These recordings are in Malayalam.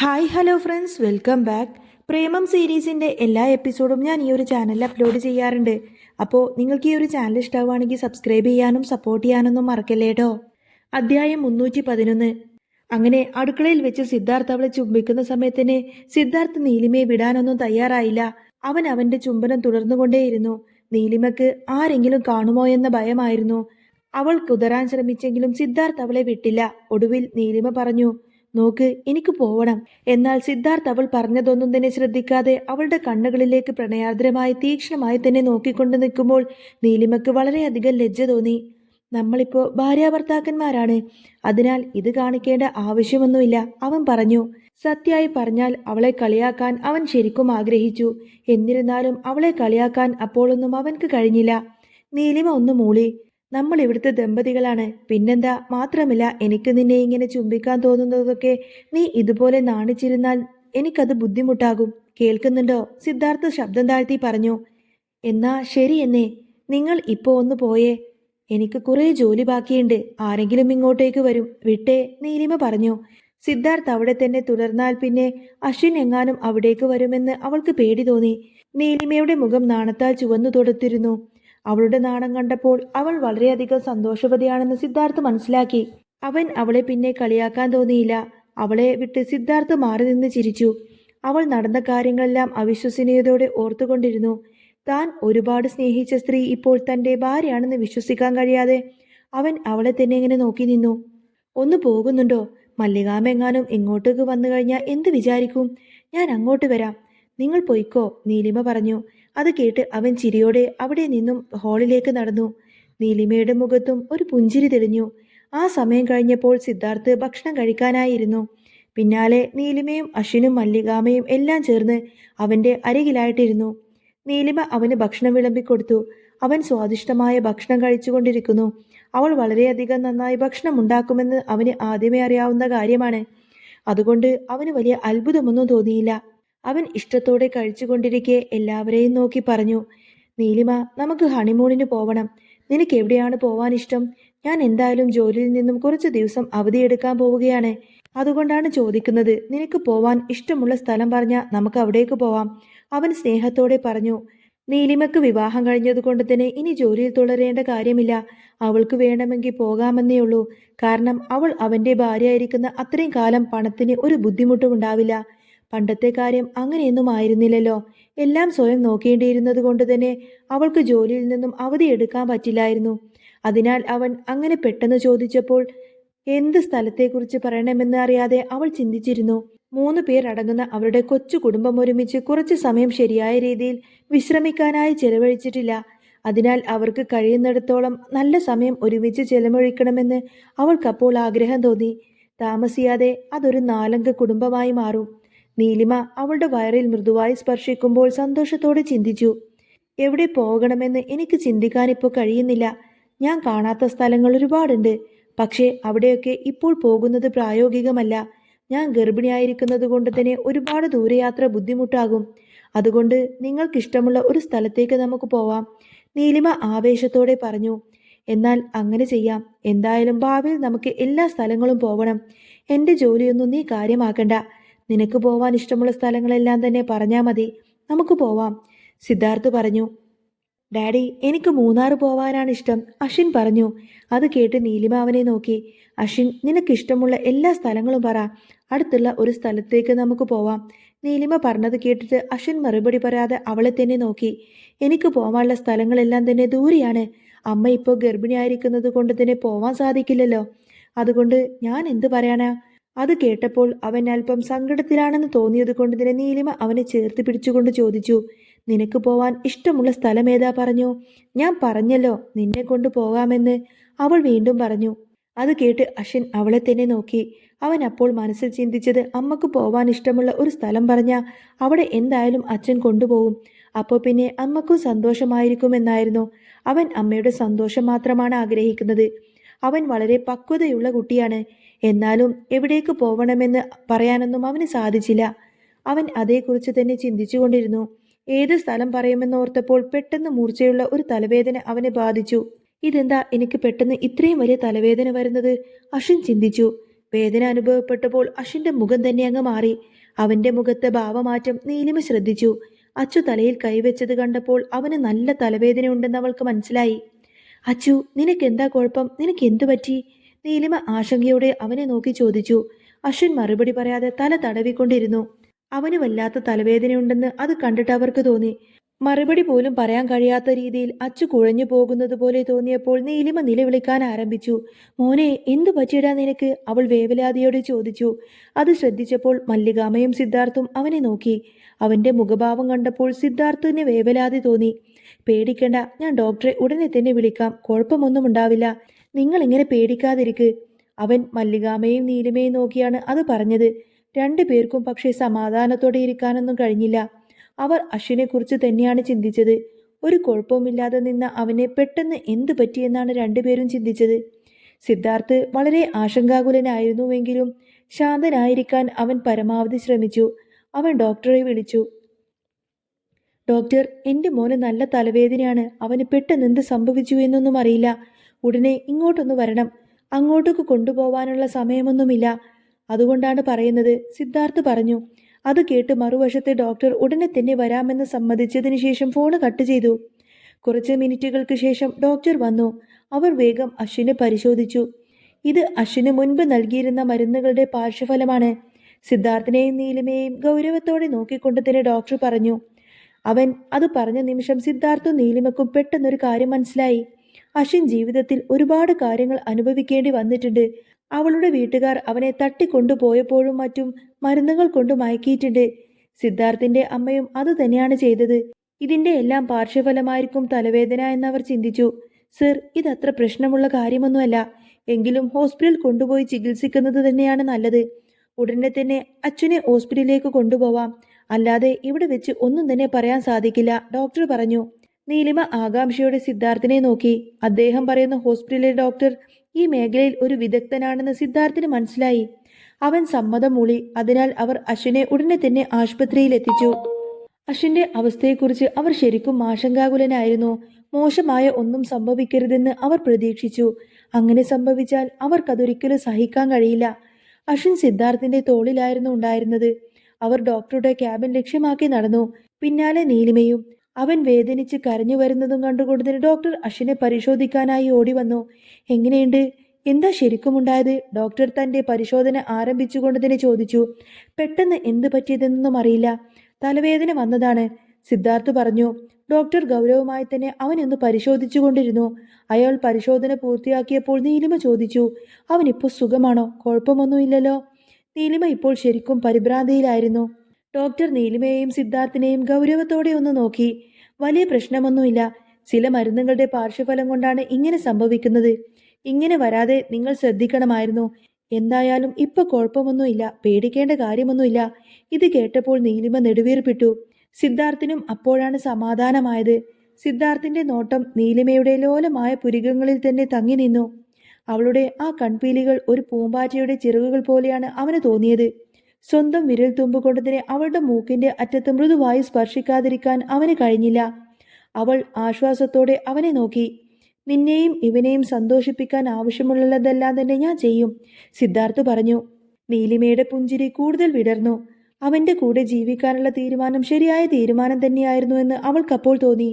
Hi hello friends, welcome back. Premam സീരീസിൻ്റെ എല്ലാ എപ്പിസോഡും ഞാൻ ഈ ഒരു ചാനലിൽ അപ്ലോഡ് ചെയ്യാറുണ്ട്. അപ്പോൾ നിങ്ങൾക്ക് ഈ ഒരു ചാനൽ ഇഷ്ടമാവുകയാണെങ്കിൽ സബ്സ്ക്രൈബ് ചെയ്യാനും സപ്പോർട്ട് ചെയ്യാനൊന്നും മറക്കല്ലേ കേട്ടോ. അധ്യായം 311. അങ്ങനെ അടുക്കളയിൽ വെച്ച് സിദ്ധാർത്ഥ് അവളെ ചുംബിക്കുന്ന സമയത്തിന് സിദ്ധാർത്ഥ് നീലിമയെ വിടാനൊന്നും തയ്യാറായില്ല. അവൻ അവൻ്റെ ചുംബനം തുടർന്നുകൊണ്ടേയിരുന്നു. നീലിമയ്ക്ക് ആരെങ്കിലും കാണുമോ എന്ന ഭയമായിരുന്നു. അവൾ കുതറാൻ ശ്രമിച്ചെങ്കിലും സിദ്ധാർത്ഥ് അവളെ വിട്ടില്ല. ഒടുവിൽ നീലിമ പറഞ്ഞു, നോക്ക്, എനിക്ക് പോവണം. എന്നാൽ സിദ്ധാർത്ഥ് അവൾ പറഞ്ഞതൊന്നും തന്നെ ശ്രദ്ധിക്കാതെ അവളുടെ കണ്ണുകളിലേക്ക് പ്രണയാർദ്രമായി തീക്ഷ്ണമായി തന്നെ നോക്കിക്കൊണ്ട് നിൽക്കുമ്പോൾ നീലിമയ്ക്ക് വളരെയധികം ലജ്ജ തോന്നി. നമ്മളിപ്പോൾ ഭാര്യാഭർത്താക്കന്മാരാണ്, അതിനാൽ ഇത് കാണിക്കേണ്ട ആവശ്യമൊന്നുമില്ല, അവൻ പറഞ്ഞു. സത്യമായി പറഞ്ഞാൽ അവളെ കളിയാക്കാൻ അവൻ ശരിക്കും ആഗ്രഹിച്ചു. എന്നിരുന്നാലും അവളെ കളിയാക്കാൻ അപ്പോഴൊന്നും അവൻക്ക് കഴിഞ്ഞില്ല. നീലിമ ഒന്ന് മൂളി. നമ്മൾ ഇവിടുത്തെ ദമ്പതികളാണ്, പിന്നെന്താ. മാത്രമല്ല, എനിക്ക് നിന്നെ ഇങ്ങനെ ചുംബിക്കാൻ തോന്നുന്നതൊക്കെ നീ ഇതുപോലെ നാണിച്ചിരുന്നാൽ എനിക്കത് ബുദ്ധിമുട്ടാകും. കേൾക്കുന്നുണ്ടോ? സിദ്ധാർത്ഥ ശബ്ദം താഴ്ത്തി പറഞ്ഞു. എന്നാ ശരി എന്നേ, നിങ്ങൾ ഇപ്പോൾ ഒന്ന് പോയേ, എനിക്ക് കുറേ ജോലി ബാക്കിയുണ്ട്. ആരെങ്കിലും ഇങ്ങോട്ടേക്ക് വരും, വിട്ടേ, നീലിമ പറഞ്ഞു. സിദ്ധാർത്ഥ് അവിടെ തന്നെ തുടർന്നാൽ പിന്നെ അശ്വിൻ എങ്ങാനും അവിടേക്ക് വരുമെന്ന് അവൾക്ക് പേടി തോന്നി. നീലിമയുടെ മുഖം നാണത്താൽ ചുവന്നു തൊടുത്തിരുന്നു. അവളുടെ നാണം കണ്ടപ്പോൾ അവൾ വളരെയധികം സന്തോഷവതിയാണെന്ന് സിദ്ധാർത്ഥ് മനസ്സിലാക്കി. അവൻ അവളെ പിന്നെ കളിയാക്കാൻ തോന്നിയില്ല. അവളെ വിട്ട് സിദ്ധാർത്ഥ് മാറി നിന്ന് ചിരിച്ചു. അവൾ നടന്ന കാര്യങ്ങളെല്ലാം അവിശ്വസനീയതയോടെ ഓർത്തുകൊണ്ടിരുന്നു. താൻ ഒരുപാട് സ്നേഹിച്ച സ്ത്രീ ഇപ്പോൾ തൻ്റെ ഭാര്യയാണെന്ന് വിശ്വസിക്കാൻ കഴിയാതെ അവൻ അവളെ തന്നെ ഇങ്ങനെ നോക്കി നിന്നു. ഒന്ന് പോകുന്നുണ്ടോ? മല്ലികാമെങ്ങാനും ഇങ്ങോട്ടേക്ക് വന്നു കഴിഞ്ഞാൽ എന്ത് വിചാരിക്കും? ഞാൻ അങ്ങോട്ട് വരാം, നിങ്ങൾ പൊയ്ക്കോ, നീലിമ പറഞ്ഞു. അത് കേട്ട് അവൻ ചിരിയോടെ അവിടെ നിന്നും ഹാളിലേക്ക് നടന്നു. നീലിമയുടെ മുഖത്തും ഒരു പുഞ്ചിരി തെളിഞ്ഞു. ആ സമയം കഴിഞ്ഞപ്പോൾ സിദ്ധാർത്ഥ് ഭക്ഷണം കഴിക്കാനായിരുന്നു. പിന്നാലെ നീലിമയും അശ്വിനും മല്ലികാമയും എല്ലാം ചേർന്ന് അവൻ്റെ അരികിലായിട്ടിരുന്നു. നീലിമ അവന് ഭക്ഷണം വിളമ്പിക്കൊടുത്തു. അവൻ സ്വാദിഷ്ടമായ ഭക്ഷണം കഴിച്ചുകൊണ്ടിരിക്കുന്നു. അവൾ വളരെയധികം നന്നായി ഭക്ഷണം ഉണ്ടാക്കുമെന്ന് അവന് ആദ്യമേ അറിയാവുന്ന കാര്യമാണ്. അതുകൊണ്ട് അവന് വലിയ അത്ഭുതമൊന്നും തോന്നിയില്ല. അവൻ ഇഷ്ടത്തോടെ കഴിച്ചുകൊണ്ടിരിക്കെ എല്ലാവരെയും നോക്കി പറഞ്ഞു, നീലിമ, നമുക്ക് ഹണിമൂണിന് പോവണം. നിനക്ക് എവിടെയാണ് പോവാൻ ഇഷ്ടം? ഞാൻ എന്തായാലും ജോലിയിൽ നിന്നും കുറച്ച് ദിവസം അവധിയെടുക്കാൻ പോവുകയാണ്. അതുകൊണ്ടാണ് ചോദിക്കുന്നത്. നിനക്ക് പോവാൻ ഇഷ്ടമുള്ള സ്ഥലം പറഞ്ഞാൽ നമുക്ക് അവിടേക്ക് പോവാം, അവൻ സ്നേഹത്തോടെ പറഞ്ഞു. നീലിമയ്ക്ക് വിവാഹം കഴിഞ്ഞതുകൊണ്ട് തന്നെ ഇനി ജോലിയിൽ തുടരേണ്ട കാര്യമില്ല. അവൾക്ക് വേണമെങ്കിൽ പോകാമെന്നേ ഉള്ളൂ. കാരണം അവൾ അവൻ്റെ ഭാര്യയായിരിക്കുന്ന അത്രയും കാലം പണത്തിന് ഒരു ബുദ്ധിമുട്ടും ഉണ്ടാവില്ല. പണ്ടത്തെ കാര്യം അങ്ങനെയൊന്നും ആയിരുന്നില്ലല്ലോ. എല്ലാം സ്വയം നോക്കേണ്ടിയിരുന്നത് കൊണ്ട് തന്നെ അവൾക്ക് ജോലിയിൽ നിന്നും അവധി എടുക്കാൻ പറ്റില്ലായിരുന്നു. അതിനാൽ അവൻ അങ്ങനെ പെട്ടെന്ന് ചോദിച്ചപ്പോൾ എന്ത് സ്ഥലത്തെക്കുറിച്ച് പറയണമെന്ന് അറിയാതെ അവൾ ചിന്തിച്ചിരുന്നു. 3 പേർ അടങ്ങുന്ന അവരുടെ കൊച്ചു കുടുംബം ഒരുമിച്ച് കുറച്ച് സമയം ശരിയായ രീതിയിൽ വിശ്രമിക്കാനായി ചെലവഴിച്ചിട്ടില്ല. അതിനാൽ അവർക്ക് കഴിയുന്നിടത്തോളം നല്ല സമയം ഒരുമിച്ച് ചെലവഴിക്കണമെന്ന് അവൾക്കപ്പോൾ ആഗ്രഹം തോന്നി. താമസിയാതെ അതൊരു 4 കുടുംബമായി മാറും. നീലിമ അവളുടെ വയറിൽ മൃദുവായി സ്പർശിക്കുമ്പോൾ സന്തോഷത്തോടെ ചിന്തിച്ചു. എവിടെ പോകണമെന്ന് എനിക്ക് ചിന്തിക്കാനിപ്പോൾ കഴിയുന്നില്ല. ഞാൻ കാണാത്ത സ്ഥലങ്ങൾ ഒരുപാടുണ്ട്. പക്ഷേ അവിടെയൊക്കെ ഇപ്പോൾ പോകുന്നത് പ്രായോഗികമല്ല. ഞാൻ ഗർഭിണിയായിരിക്കുന്നത് കൊണ്ട് തന്നെ ഒരുപാട് ദൂരയാത്ര ബുദ്ധിമുട്ടാകും. അതുകൊണ്ട് നിങ്ങൾക്കിഷ്ടമുള്ള ഒരു സ്ഥലത്തേക്ക് നമുക്ക് പോവാം, നീലിമ ആവേശത്തോടെ പറഞ്ഞു. എന്നാൽ അങ്ങനെ ചെയ്യാം. എന്തായാലും ഭാവിയിൽ നമുക്ക് എല്ലാ സ്ഥലങ്ങളും പോകണം. എൻ്റെ ജോലിയൊന്നും നീ കാര്യമാക്കണ്ട. നിനക്ക് പോവാൻ ഇഷ്ടമുള്ള സ്ഥലങ്ങളെല്ലാം തന്നെ പറഞ്ഞാൽ മതി, നമുക്ക് പോവാം, സിദ്ധാർത്ഥ് പറഞ്ഞു. ഡാഡി, എനിക്ക് മൂന്നാർ പോവാനാണ് ഇഷ്ടം, അശ്വിൻ പറഞ്ഞു. അത് കേട്ട് നീലിമ അവനെ നോക്കി. അശ്വിൻ, നിനക്കിഷ്ടമുള്ള എല്ലാ സ്ഥലങ്ങളും പറ, അടുത്തുള്ള ഒരു സ്ഥലത്തേക്ക് നമുക്ക് പോവാം. നീലിമ പറഞ്ഞത് കേട്ടിട്ട് അശ്വിൻ മറുപടി പറയാതെ അവളെ തന്നെ നോക്കി. എനിക്ക് പോവാനുള്ള സ്ഥലങ്ങളെല്ലാം തന്നെ ദൂരെയാണ്. അമ്മ ഇപ്പോൾ ഗർഭിണിയായിരിക്കുന്നത് കൊണ്ട് തന്നെ പോവാൻ സാധിക്കില്ലല്ലോ. അതുകൊണ്ട് ഞാൻ എന്ത് പറയാനാ? അത് കേട്ടപ്പോൾ അവൻ അല്പം സങ്കടത്തിലാണെന്ന് തോന്നിയത് കൊണ്ട് തന്നെ നീലിമ അവനെ ചേർത്ത് പിടിച്ചുകൊണ്ട് ചോദിച്ചു, നിനക്ക് പോവാൻ ഇഷ്ടമുള്ള സ്ഥലം ഏതാ പറഞ്ഞു? ഞാൻ പറഞ്ഞല്ലോ നിന്നെ കൊണ്ട് പോകാമെന്ന്, അവൾ വീണ്ടും പറഞ്ഞു. അത് കേട്ട് അശ്വിൻ അവളെ തന്നെ നോക്കി. അവൻ അപ്പോൾ മനസ്സിൽ ചിന്തിച്ചത്, അമ്മക്ക് പോവാൻ ഇഷ്ടമുള്ള ഒരു സ്ഥലം പറഞ്ഞാൽ അവിടെ എന്തായാലും അച്ഛൻ കൊണ്ടുപോകും. അപ്പോൾ പിന്നെ അമ്മക്കും സന്തോഷമായിരിക്കുമെന്നായിരുന്നു. അവൻ അമ്മയുടെ സന്തോഷം മാത്രമാണ് ആഗ്രഹിക്കുന്നത്. അവൻ വളരെ പക്വതയുള്ള കുട്ടിയാണ്. എന്നാലും എവിടേക്ക് പോവണമെന്ന് പറയാനൊന്നും അവന് സാധിച്ചില്ല. അവൻ അതേക്കുറിച്ച് തന്നെ ചിന്തിച്ചു കൊണ്ടിരുന്നു. ഏത് സ്ഥലം പറയുമെന്നോർത്തപ്പോൾ പെട്ടെന്ന് മൂർച്ചയുള്ള ഒരു തലവേദന അവനെ ബാധിച്ചു. ഇതെന്താ എനിക്ക് പെട്ടെന്ന് ഇത്രയും വലിയ തലവേദന വരുന്നത്? അശ്വിൻ ചിന്തിച്ചു. വേദന അനുഭവപ്പെട്ടപ്പോൾ അശ്വിന്റെ മുഖം തന്നെ അങ്ങ് മാറി. അവന്റെ മുഖത്തെ ഭാവമാറ്റം നീലിമ ശ്രദ്ധിച്ചു. അച്ചു തലയിൽ കൈവച്ചത് കണ്ടപ്പോൾ അവന് നല്ല തലവേദനയുണ്ടെന്ന് അവൾക്ക് മനസ്സിലായി. അച്ചു, നിനക്കെന്താ കുഴപ്പം? നിനക്ക് എന്തു പറ്റി? നീലിമ ആശങ്കയോടെ അവനെ നോക്കി ചോദിച്ചു. അശ്വിൻ മറുപടി പറയാതെ തല തടവിക്കൊണ്ടിരുന്നു. അവന് വല്ലാത്ത തലവേദനയുണ്ടെന്ന് അത് കണ്ടിട്ട് അവർക്ക് തോന്നി. മറുപടി പോലും പറയാൻ കഴിയാത്ത രീതിയിൽ അച്ചു കുഴഞ്ഞു പോകുന്നത് പോലെ തോന്നിയപ്പോൾ നീലിമ നിലവിളിക്കാൻ ആരംഭിച്ചു. മോനെ, എന്തു പറ്റിയിടാ നിനക്ക്? അവൾ വേവലാതിയോടെ ചോദിച്ചു. അത് ശ്രദ്ധിച്ചപ്പോൾ മല്ലികാമയും സിദ്ധാർത്ഥും അവനെ നോക്കി. അവന്റെ മുഖഭാവം കണ്ടപ്പോൾ സിദ്ധാർത്ഥിന് വേവലാതി തോന്നി. പേടിക്കണ്ട, ഞാൻ ഡോക്ടറെ ഉടനെ തന്നെ വിളിക്കാം. കുഴപ്പമൊന്നും ഉണ്ടാവില്ല. നിങ്ങൾ ഇങ്ങനെ പേടിക്കാതിരിക്ക്. അവൻ മല്ലികാമയും നീലിമയും നോക്കിയാണ് അത് പറഞ്ഞത്. രണ്ടുപേർക്കും പക്ഷേ സമാധാനത്തോടെ ഇരിക്കാനൊന്നും കഴിഞ്ഞില്ല. അവർ അശ്വിനെക്കുറിച്ച് തന്നെയാണ് ചിന്തിച്ചത്. ഒരു കുഴപ്പവുമില്ലാതെ നിന്ന അവനെ പെട്ടെന്ന് എന്തു പറ്റിയെന്നാണ് രണ്ടുപേരും ചിന്തിച്ചത്. സിദ്ധാർത്ഥ് വളരെ ആശങ്കാകുലനായിരുന്നുവെങ്കിലും ശാന്തനായിരിക്കാൻ അവൻ പരമാവധി ശ്രമിച്ചു. അവൻ ഡോക്ടറെ വിളിച്ചു. ഡോക്ടർ, എൻ്റെ മോന് നല്ല തലവേദനയാണ്. അവന് പെട്ടെന്ന് എന്ത് സംഭവിച്ചു എന്നൊന്നും അറിയില്ല. ഉടനെ ഇങ്ങോട്ടൊന്ന് വരണം. അങ്ങോട്ടേക്ക് കൊണ്ടുപോവാനുള്ള സമയമൊന്നുമില്ല. അതുകൊണ്ടാണ് പറയുന്നത്, സിദ്ധാർത്ഥ് പറഞ്ഞു. അത് കേട്ട് മറുവശത്തെ ഡോക്ടർ ഉടനെ തന്നെ വരാമെന്ന് സമ്മതിച്ചതിന് ശേഷം ഫോണ് കട്ട് ചെയ്തു. കുറച്ച് മിനിറ്റുകൾക്ക് ശേഷം ഡോക്ടർ വന്നു. അവർ വേഗം അശ്വിനെ പരിശോധിച്ചു. ഇത് അശ്വിന് മുൻപ് നൽകിയിരുന്ന മരുന്നുകളുടെ പാർശ്വഫലമാണ്. സിദ്ധാർത്ഥിനെയും നീലിമയെയും ഗൗരവത്തോടെ നോക്കിക്കൊണ്ട് തന്നെ ഡോക്ടർ പറഞ്ഞു. അവൻ അത് പറഞ്ഞ നിമിഷം സിദ്ധാർത്ഥും നീലിമയ്ക്കും പെട്ടെന്നൊരു കാര്യം മനസ്സിലായി. അശ്വിൻ ജീവിതത്തിൽ ഒരുപാട് കാര്യങ്ങൾ അനുഭവിക്കേണ്ടി വന്നിട്ടുണ്ട്. അവളുടെ വീട്ടുകാർ അവനെ തട്ടിക്കൊണ്ടുപോയപ്പോഴും മറ്റും മരുന്നുകൾ കൊണ്ട് മയക്കിയിട്ടുണ്ട്. സിദ്ധാർത്ഥിന്റെ അമ്മയും അത് തന്നെയാണ് ചെയ്തത്. ഇതിന്റെ എല്ലാം പാർശ്വഫലമായിരിക്കും തലവേദന എന്നവർ ചിന്തിച്ചു. സർ, ഇതത്ര പ്രശ്നമുള്ള കാര്യമൊന്നുമല്ല. എങ്കിലും ഹോസ്പിറ്റലിൽ കൊണ്ടുപോയി ചികിത്സിക്കുന്നത് തന്നെയാണ് നല്ലത്. ഉടനെ തന്നെ അച്ഛനെ ഹോസ്പിറ്റലിലേക്ക് കൊണ്ടുപോവാം. അല്ലാതെ ഇവിടെ വെച്ച് ഒന്നും തന്നെ പറയാൻ സാധിക്കില്ല, ഡോക്ടർ പറഞ്ഞു. നീലിമ ആകാംക്ഷയോടെ സിദ്ധാർത്ഥിനെ നോക്കി. അദ്ദേഹം പറയുന്ന ഹോസ്പിറ്റലിലെ ഡോക്ടർ ഈ മേഖലയിൽ ഒരു വിദഗ്ധനാണെന്ന് സിദ്ധാർത്ഥിന് മനസ്സിലായി. അവൻ സമ്മതം മൂളി. അതിനാൽ അവർ അശ്വിനെ ഉടനെ തന്നെ ആശുപത്രിയിൽ എത്തിച്ചു. അശ്വിന്റെ അവസ്ഥയെക്കുറിച്ച് അവർ ശരിക്കും ആശങ്കാകുലനായിരുന്നു. മോശമായ ഒന്നും സംഭവിക്കരുതെന്ന് അവർ പ്രതീക്ഷിച്ചു. അങ്ങനെ സംഭവിച്ചാൽ അവർക്കതൊരിക്കലും സഹിക്കാൻ കഴിയില്ല. അശ്വിൻ സിദ്ധാർത്ഥിന്റെ തോളിലായിരുന്നു ഉണ്ടായിരുന്നത്. അവർ ഡോക്ടറുടെ ക്യാബിൻ ലക്ഷ്യമാക്കി നടന്നു. പിന്നാലെ നീലിമയും. അവൻ വേദനിച്ച് കരഞ്ഞു വരുന്നതും കണ്ടുകൊണ്ടതിന് ഡോക്ടർ അശ്വിനെ പരിശോധിക്കാനായി ഓടി വന്നു. എങ്ങനെയുണ്ട്? എന്താ ശരിക്കുമുണ്ടായത്? ഡോക്ടർ തന്റെ പരിശോധന ആരംഭിച്ചുകൊണ്ട് തന്നെ ചോദിച്ചു. പെട്ടെന്ന് എന്ത് പറ്റിയതെന്നൊന്നും അറിയില്ല. തലവേദന വന്നതാണ്, സിദ്ധാർത്ഥ് പറഞ്ഞു. ഡോക്ടർ ഗൗരവമായി തന്നെ അവനൊന്ന് പരിശോധിച്ചുകൊണ്ടിരുന്നു. അയാൾ പരിശോധന പൂർത്തിയാക്കിയപ്പോൾ നീലിമ ചോദിച്ചു. അവനിപ്പോൾ സുഖമാണോ? കുഴപ്പമൊന്നുമില്ലല്ലോ. നീലിമ ഇപ്പോൾ ശരിക്കും പരിഭ്രാന്തിയിലായിരുന്നു. ഡോക്ടർ നീലിമയെയും സിദ്ധാർത്ഥിനെയും ഗൗരവത്തോടെ ഒന്ന് നോക്കി. വലിയ പ്രശ്നമൊന്നുമില്ല. ചില മരുന്നുകളുടെ പാർശ്വഫലം കൊണ്ടാണ് ഇങ്ങനെ സംഭവിക്കുന്നത്. ഇങ്ങനെ വരാതെ നിങ്ങൾ ശ്രദ്ധിക്കണമായിരുന്നു. എന്തായാലും ഇപ്പൊ കുഴപ്പമൊന്നുമില്ല, പേടിക്കേണ്ട കാര്യമൊന്നുമില്ല. ഇത് കേട്ടപ്പോൾ നീലിമ നെടുവീർപ്പിട്ടു. സിദ്ധാർത്ഥിനും അപ്പോഴാണ് സമാധാനമായത്. സിദ്ധാർത്ഥിന്റെ നോട്ടം നീലിമയുടെ ലോലമായ പുരികങ്ങളിൽ തന്നെ തങ്ങി നിന്നു. അവളുടെ ആ കൺപീലികൾ ഒരു പൂമ്പാറ്റയുടെ ചിറകുകൾ പോലെയാണ് അവന് തോന്നിയത്. സ്വന്തം വിരൽ തുമ്പുകൊണ്ട് തന്നെ അവളുടെ മൂക്കിന്റെ അറ്റത്ത് മൃദുവായി സ്പർശിക്കാതിരിക്കാൻ അവന് കഴിഞ്ഞില്ല. അവൾ ആശ്വാസത്തോടെ അവനെ നോക്കി. നിന്നെയും ഇവനെയും സന്തോഷിപ്പിക്കാൻ ആവശ്യമുള്ളതെല്ലാം തന്നെ ഞാൻ ചെയ്യും, സിദ്ധാർത്ഥ് പറഞ്ഞു. നീലിമയുടെ പുഞ്ചിരി കൂടുതൽ വിടർന്നു. അവന്റെ കൂടെ ജീവിക്കാനുള്ള തീരുമാനം ശരിയായ തീരുമാനം തന്നെയായിരുന്നു എന്ന് അവൾക്കപ്പോൾ തോന്നി.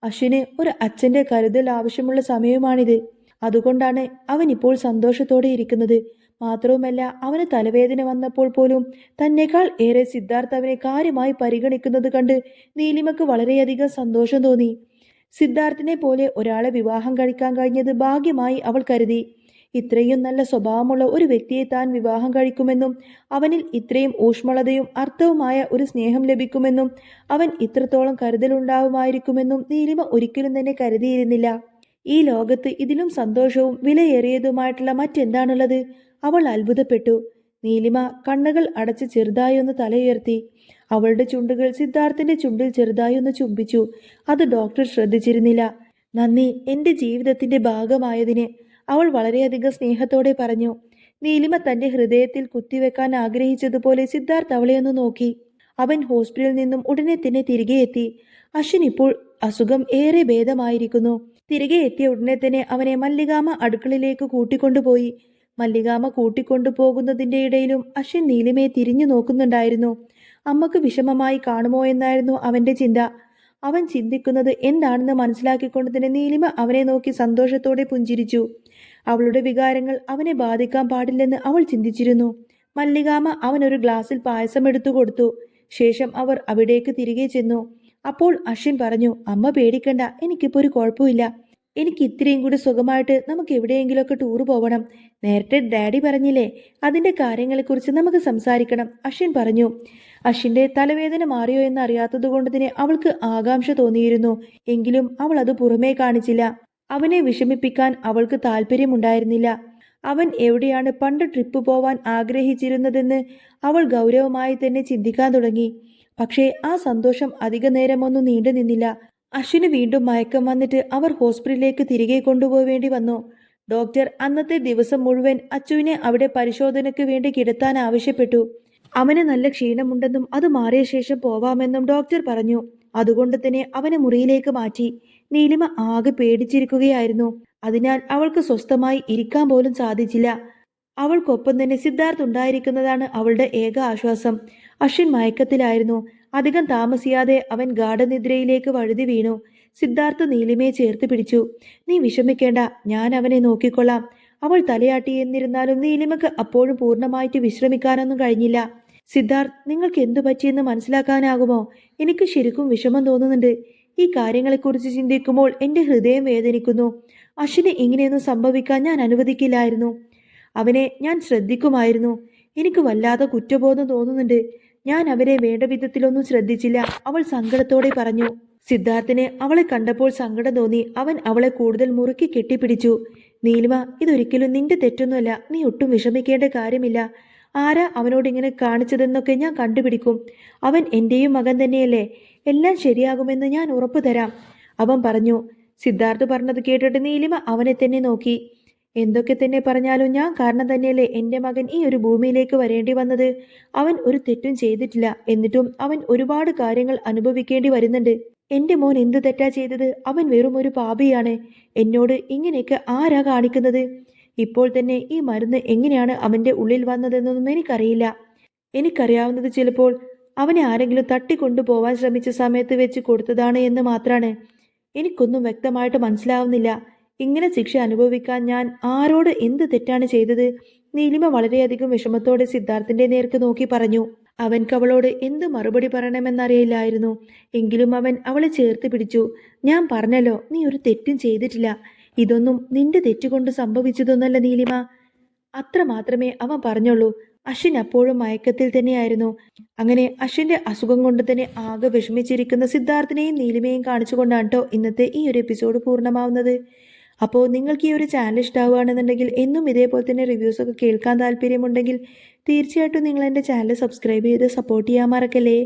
അശ്വിന് ഒരു അച്ഛന്റെ കരുതൽ ആവശ്യമുള്ള സമയമാണിത്. അതുകൊണ്ടാണ് അവൻ ഇപ്പോൾ സന്തോഷത്തോടെ ഇരിക്കുന്നത്. മാത്രവുമല്ല, അവന് തലവേദന വന്നപ്പോൾ പോലും തന്നെക്കാൾ ഏറെ സിദ്ധാർത്ഥ് അവനെ കാര്യമായി പരിഗണിക്കുന്നത് കണ്ട് നീലിമയ്ക്ക് വളരെയധികം സന്തോഷം തോന്നി. സിദ്ധാർത്ഥിനെ പോലെ ഒരാളെ വിവാഹം കഴിക്കാൻ കഴിഞ്ഞത് ഭാഗ്യമായി അവൾ കരുതി. ഇത്രയും നല്ല സ്വഭാവമുള്ള ഒരു വ്യക്തിയെ താൻ വിവാഹം കഴിക്കുമെന്നും അവനിൽ ഇത്രയും ഊഷ്മളതയും അർത്ഥവുമായ ഒരു സ്നേഹം ലഭിക്കുമെന്നും അവൻ ഇത്രത്തോളം കരുതലുണ്ടാവുമായിരിക്കുമെന്നും നീലിമ ഒരിക്കലും തന്നെ കരുതിയിരുന്നില്ല. ഈ ലോകത്ത് ഇതിലും സന്തോഷവും വിലയേറിയതുമായിട്ടുള്ള മറ്റെന്താണുള്ളത്? അവൾ അത്ഭുതപ്പെട്ടു. നീലിമ കണ്ണുകൾ അടച്ച് ചെറുതായി ഒന്ന് തലയുയർത്തി. അവളുടെ ചുണ്ടുകൾ സിദ്ധാർത്ഥിന്റെ ചുണ്ടിൽ ചെറുതായി ഒന്ന് ചുംബിച്ചു. അത് ഡോക്ടർ ശ്രദ്ധിച്ചിരുന്നില്ല. നന്ദി, എന്റെ ജീവിതത്തിന്റെ ഭാഗമായതിന്, അവൾ വളരെയധികം സ്നേഹത്തോടെ പറഞ്ഞു. നീലിമ തന്റെ ഹൃദയത്തിൽ കുത്തിവെക്കാൻ ആഗ്രഹിച്ചതുപോലെ സിദ്ധാർത്ഥ് അവളെ ഒന്ന് നോക്കി. അവൻ ഹോസ്പിറ്റലിൽ നിന്നും ഉടനെ തന്നെ തിരികെ എത്തി. അശ്വിൻ ഇപ്പോൾ അസുഖം ഏറെ ഭേദമായിരിക്കുന്നു. തിരികെ എത്തിയ ഉടനെ തന്നെ അവനെ മല്ലികാമ അടുക്കളയിലേക്ക് കൂട്ടിക്കൊണ്ടുപോയി. മല്ലികാമ്മ കൂട്ടിക്കൊണ്ടു പോകുന്നതിൻ്റെ ഇടയിലും അശ്വിൻ നീലിമയെ തിരിഞ്ഞു നോക്കുന്നുണ്ടായിരുന്നു. അമ്മക്ക് വിഷമമായി കാണുമോ എന്നായിരുന്നു അവന്റെ ചിന്ത. അവൻ ചിന്തിക്കുന്നത് എന്താണെന്ന് മനസ്സിലാക്കിക്കൊണ്ട് തന്നെ നീലിമ അവനെ നോക്കി സന്തോഷത്തോടെ പുഞ്ചിരിച്ചു. അവളുടെ വികാരങ്ങൾ അവനെ ബാധിക്കാൻ പാടില്ലെന്ന് അവൾ ചിന്തിച്ചിരുന്നു. മല്ലികാമ്മ അവനൊരു ഗ്ലാസ്സിൽ പായസം എടുത്തു കൊടുത്തു. ശേഷം അവർ അവിടേക്ക് തിരികെ ചെന്നു. അപ്പോൾ അശ്വിൻ പറഞ്ഞു, അമ്മ പേടിക്കണ്ട, എനിക്കിപ്പോൾ ഒരു കുഴപ്പമില്ല. എനിക്ക് ഇത്രയും കൂടി സുഖമായിട്ട് നമുക്ക് എവിടെയെങ്കിലുമൊക്കെ ടൂർ പോകണം. നേരത്തെ ഡാഡി പറഞ്ഞില്ലേ, അതിൻ്റെ കാര്യങ്ങളെക്കുറിച്ച് നമുക്ക് സംസാരിക്കണം, അശ്വിൻ പറഞ്ഞു. അശ്വിൻ്റെ തലവേദന മാറിയോ എന്ന് അറിയാത്തത് കൊണ്ട് തന്നെ അവൾക്ക് ആകാംക്ഷ തോന്നിയിരുന്നു. എങ്കിലും അവൾ അത് പുറമേ കാണിച്ചില്ല. അവനെ വിഷമിപ്പിക്കാൻ അവൾക്ക് താല്പര്യമുണ്ടായിരുന്നില്ല. അവൻ എവിടെയാണ് പണ്ട് ട്രിപ്പ് പോവാൻ ആഗ്രഹിച്ചിരുന്നതെന്ന് അവൾ ഗൗരവമായി തന്നെ ചിന്തിക്കാൻ തുടങ്ങി. പക്ഷേ ആ സന്തോഷം അധിക നേരമൊന്നും നീണ്ടു നിന്നില്ല. അശ്വിന് വീണ്ടും മയക്കം വന്നിട്ട് അവർ ഹോസ്പിറ്റലിലേക്ക് തിരികെ കൊണ്ടുപോവേണ്ടി വന്നു. ഡോക്ടർ അന്നത്തെ ദിവസം മുഴുവൻ അച്ചുവിനെ അവിടെ പരിശോധനയ്ക്ക് വേണ്ടി കിടത്താൻ ആവശ്യപ്പെട്ടു. അവന് നല്ല ക്ഷീണമുണ്ടെന്നും അത് മാറിയ ശേഷം പോവാമെന്നും ഡോക്ടർ പറഞ്ഞു. അതുകൊണ്ട് തന്നെ അവനെ മുറിയിലേക്ക് മാറ്റി. നീലിമ ആകെ പേടിച്ചിരിക്കുകയായിരുന്നു. അതിനാൽ അവൾക്ക് സ്വസ്ഥമായി ഇരിക്കാൻ പോലും സാധിച്ചില്ല. അവൾക്കൊപ്പം തന്നെ സിദ്ധാർത്ഥ് ഉണ്ടായിരിക്കുന്നതാണ് അവളുടെ ഏക ആശ്വാസം. അശ്വിൻ മയക്കത്തിലായിരുന്നു. അധികം താമസിയാതെ അവൻ ഗാഠനിദ്രയിലേക്ക് വഴുതി വീണു. സിദ്ധാർത്ഥ് നീലിമയെ ചേർത്ത് പിടിച്ചു. നീ വിഷമിക്കേണ്ട, ഞാൻ അവനെ നോക്കിക്കൊള്ളാം. അവൾ തലയാട്ടി. എന്നിരുന്നാലും നീലിമക്ക് അപ്പോഴും പൂർണ്ണമായിട്ട് വിശ്രമിക്കാനൊന്നും കഴിഞ്ഞില്ല. സിദ്ധാർത്ഥ്, നിങ്ങൾക്ക് എന്തു പറ്റിയെന്ന് മനസ്സിലാക്കാനാകുമോ? എനിക്ക് ശരിക്കും വിഷമം തോന്നുന്നുണ്ട്. ഈ കാര്യങ്ങളെക്കുറിച്ച് ചിന്തിക്കുമ്പോൾ എൻ്റെ ഹൃദയം വേദനിക്കുന്നു. അശ്വിന് ഇങ്ങനെയൊന്നും സംഭവിക്കാൻ ഞാൻ അനുവദിക്കില്ലായിരുന്നു. അവനെ ഞാൻ ശ്രദ്ധിക്കുമായിരുന്നു. എനിക്ക് വല്ലാതെ കുറ്റബോധം തോന്നുന്നുണ്ട്. ഞാൻ അവരെ വേണ്ട വിധത്തിലൊന്നും ശ്രദ്ധിച്ചില്ല, അവൾ സങ്കടത്തോടെ പറഞ്ഞു. സിദ്ധാർത്ഥിന് അവളെ കണ്ടപ്പോൾ സങ്കടം തോന്നി. അവൻ അവളെ കൂടുതൽ മുറുക്കി കെട്ടിപ്പിടിച്ചു. നീലിമ, ഇതൊരിക്കലും നിന്റെ തെറ്റൊന്നുമല്ല. നീ ഒട്ടും വിഷമിക്കേണ്ട കാര്യമില്ല. ആരാ അവനോട് ഇങ്ങനെ കാണിച്ചതെന്നൊക്കെ ഞാൻ കണ്ടുപിടിക്കും. അവൻ എൻ്റെയും മകൻ തന്നെയല്ലേ. എല്ലാം ശരിയാകുമെന്ന് ഞാൻ ഉറപ്പു തരാം, അവൻ പറഞ്ഞു. സിദ്ധാർത്ഥ് പറഞ്ഞത് കേട്ടിട്ട് നീലിമ അവനെ തന്നെ നോക്കി. എന്തൊക്കെ തന്നെ പറഞ്ഞാലും ഞാൻ കാരണം തന്നെയല്ലേ എൻ്റെ മകൻ ഈ ഒരു ഭൂമിയിലേക്ക് വരേണ്ടി വന്നത്. അവൻ ഒരു തെറ്റും ചെയ്തിട്ടില്ല. എന്നിട്ടും അവൻ ഒരുപാട് കാര്യങ്ങൾ അനുഭവിക്കേണ്ടി വരുന്നുണ്ട്. എൻ്റെ മോൻ എന്ത് തെറ്റാ ചെയ്തത്? അവൻ വെറും ഒരു പാപിയാണ്. എന്നോട് ഇങ്ങനെയൊക്കെ ആരാ കാണിക്കുന്നത്? ഇപ്പോൾ തന്നെ ഈ മരുന്ന് എങ്ങനെയാണ് അവൻ്റെ ഉള്ളിൽ വന്നതെന്നൊന്നും എനിക്കറിയില്ല. എനിക്കറിയാവുന്നത് ചിലപ്പോൾ അവനെ ആരെങ്കിലും തട്ടിക്കൊണ്ടുപോവാൻ ശ്രമിച്ച സമയത്ത് വെച്ച് കൊടുത്തതാണ് എന്ന് മാത്രമാണ്. എനിക്കൊന്നും വ്യക്തമായിട്ട് മനസ്സിലാവുന്നില്ല. ഇങ്ങനെ ശിക്ഷ അനുഭവിക്കാൻ ഞാൻ ആരോട് എന്ത് തെറ്റാണ് ചെയ്തത്? നീലിമ വളരെയധികം വിഷമത്തോടെ സിദ്ധാർത്ഥിന്റെ നേർക്ക് നോക്കി പറഞ്ഞു. അവൻക്ക് അവളോട് എന്ത് മറുപടി പറയണമെന്നറിയില്ലായിരുന്നു. എങ്കിലും അവൻ അവളെ ചേർത്ത് പിടിച്ചു. ഞാൻ പറഞ്ഞല്ലോ, നീ ഒരു തെറ്റും ചെയ്തിട്ടില്ല. ഇതൊന്നും നിന്റെ തെറ്റുകൊണ്ട് സംഭവിച്ചതൊന്നല്ല നീലിമ. അത്ര മാത്രമേ അവൻ പറഞ്ഞുള്ളൂ. അശ്വിൻ അപ്പോഴും മയക്കത്തിൽ തന്നെയായിരുന്നു. അങ്ങനെ അശ്വിന്റെ അസുഖം കൊണ്ട് തന്നെ ആകെ വിഷമിച്ചിരിക്കുന്ന സിദ്ധാർത്ഥിനെയും നീലിമയും കാണിച്ചുകൊണ്ടാണ് കേട്ടോ ഇന്നത്തെ ഈ ഒരു എപ്പിസോഡ് പൂർണ്ണമാവുന്നത്. അപ്പോൾ നിങ്ങൾക്ക് ഈ ഒരു ചാനൽ ഇഷ്ടമാവുകയാണെന്നുണ്ടെങ്കിൽ എന്നും ഇതേപോലെ തന്നെ റിവ്യൂസൊക്കെ കേൾക്കാൻ താല്പര്യമുണ്ടെങ്കിൽ തീർച്ചയായിട്ടും നിങ്ങൾ എൻ്റെ ചാനൽ സബ്സ്ക്രൈബ് ചെയ്ത് സപ്പോർട്ട് ചെയ്യാൻ മറക്കല്ലേ.